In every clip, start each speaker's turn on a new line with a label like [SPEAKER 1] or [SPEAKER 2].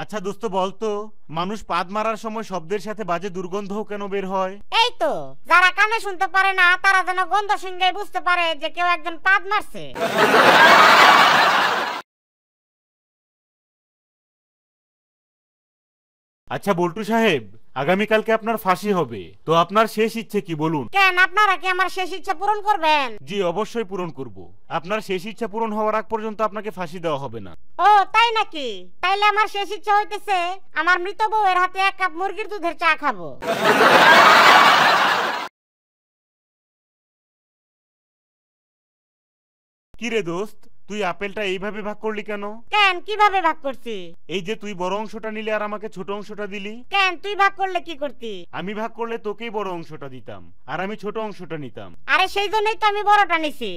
[SPEAKER 1] আচ্ছা দোস্ত বলতো, মানুষ পাদ মারার সময় শব্দের সাথে বাজে দুর্গন্ধ কেন বের হয়?
[SPEAKER 2] এই তো যারা কানে শুনতে পারে না তারা যেন গন্ধ শুনলেই বুঝতে পারে যে কেউ একজন পাদ মারছে।
[SPEAKER 1] আচ্ছা বল্টু সাহেব, আগামীকালকে আপনার ফাঁসি হবে, তো আপনার শেষ ইচ্ছে কি বলুন?
[SPEAKER 2] কেন, আপনারা কি আমার শেষ ইচ্ছা পূরণ করবেন?
[SPEAKER 1] জি অবশ্যই পূরণ করব। আপনার শেষ ইচ্ছা পূরণ হওয়ার আগ পর্যন্ত আপনাকে ফাঁসি দেওয়া হবে না।
[SPEAKER 2] ও তাই নাকি? তাইলে আমার শেষ ইচ্ছা হইতেছে আমার মৃত বউয়ের হাতে 1 কাপ মুরগির দুধের চা খাবো।
[SPEAKER 1] কি রে দোস্ত, তুই আপেলটা এইভাবে ভাগ করলি কেন?
[SPEAKER 2] কেন, কিভাবে ভাগ করছি?
[SPEAKER 1] এই যে তুই বড় অংশটা নিলি আর আমাকে ছোট অংশটা দিলি।
[SPEAKER 2] কেন, তুই ভাগ করলে কি করতি?
[SPEAKER 1] আমি ভাগ করলে তোকেই বড় অংশটা দিতাম আর আমি ছোট অংশটা নিতাম।
[SPEAKER 2] আরে সেই জন্যই তো আমি বড়টা নিছি।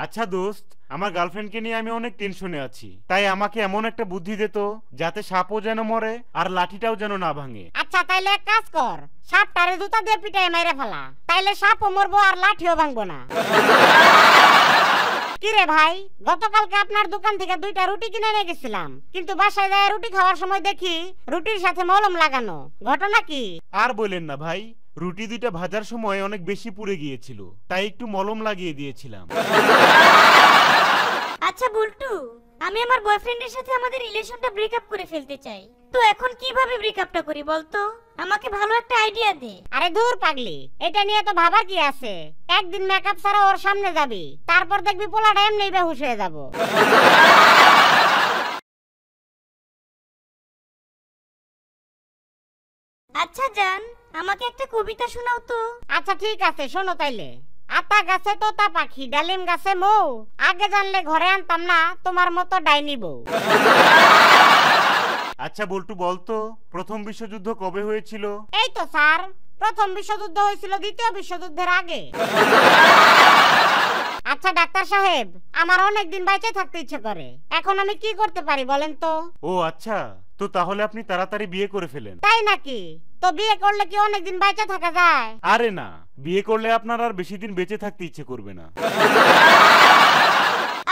[SPEAKER 1] আচ্ছা দোস্ত, আমার গার্লফ্রেন্ডকে নিয়ে আমি অনেক টেনশনে আছি, তাই আমাকে এমন একটা বুদ্ধি দে তো, যাতে সাপও যেন মরে আর লাঠিটাও যেন না ভাঙে।
[SPEAKER 2] আচ্ছা তাইলে এক কাজ কর, সাপটারে জুতা দিয়ে পিটাই মাইরে ফেলা, তাইলে সাপও মরবো আর লাঠিও ভাঙবো না। কিরে ভাই, গতকালকে আপনার দোকান থেকে 2টা রুটি কিনে নিয়ে গেছিলাম, কিন্তু বাসায় যায় রুটি খাওয়ার সময় দেখি রুটির সাথে মলম লাগানো, ঘটনা কি?
[SPEAKER 1] আর বলেন না ভাই, রুটি 2টা ভাজার সময় অনেক বেশি পুড়ে গিয়েছিল, তাই একটু মলম লাগিয়ে দিয়েছিলাম।
[SPEAKER 3] আচ্ছা বল্টু, আমি আমার বয়ফ্রেন্ডের সাথে আমাদের রিলেশনটা ব্রেকআপ করে ফেলতে চাই, তো এখন কিভাবে ব্রেকআপটা করি বলতো? আমাকে ভালো একটা আইডিয়া দে।
[SPEAKER 2] আরে ধুর পাগলি, এটা নিয়ে তো ভাবার কি আছে? একদিন মেকআপ ছাড়া ওর সামনে যাবি, তারপর দেখবি পোলাটা এমনি বেহুশ হয়ে যাব।
[SPEAKER 3] আচ্ছা জান, আমাকে একটা কবিতা শোনাও তো।
[SPEAKER 2] আচ্ছা ঠিক আছে, শোনো তাইলে। আতা গাছে তোতা পাখি, ডালিম গাছে মৌ, আগে জানলে ঘরে আনতাম না তোমার মতো ডাইনি বউ।
[SPEAKER 1] আচ্ছা বল্টু বলতো, প্রথম বিশ্বযুদ্ধ কবে হয়েছিল?
[SPEAKER 2] এই তো স্যার, প্রথম বিশ্বযুদ্ধ হয়েছিল 2য় বিশ্বযুদ্ধের আগে। আচ্ছা ডাক্তার সাহেব, আমার অনেক দিন বেঁচে থাকতে ইচ্ছে করে, এখন আমি কি করতে পারি বলেন তো?
[SPEAKER 1] ও আচ্ছা, তো তাহলে আপনি তাড়াতাড়ি বিয়ে করে ফেলেন।
[SPEAKER 2] তাই নাকি? তো বিয়ে করলে কি অনেক দিন বেঁচে থাকা যায়?
[SPEAKER 1] আরে না, বিয়ে করলে আপনার আর বেশি দিন বেঁচে থাকতে ইচ্ছে করবে না।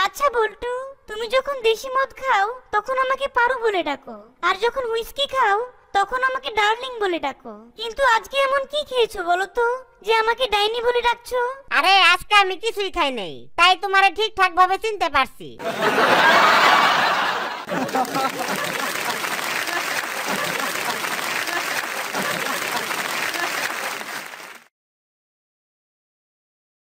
[SPEAKER 3] আচ্ছা বল্টু, তুমি যখন দেশি মদ খাও তখন আমাকে পারু বলে ডাকো, আর যখন হুইস্কি খাও তখন আমাকে ডার্লিং বলে ডাকো, কিন্তু আজকে এমন কি খেয়েছো বলো তো যে আমাকে ডাইনি বলে ডাকছো?
[SPEAKER 2] আরে আজকে আমি কিছুই খাই নাই, তাই তোমারে ঠিকঠাক ভাবে চিনতে পারছি।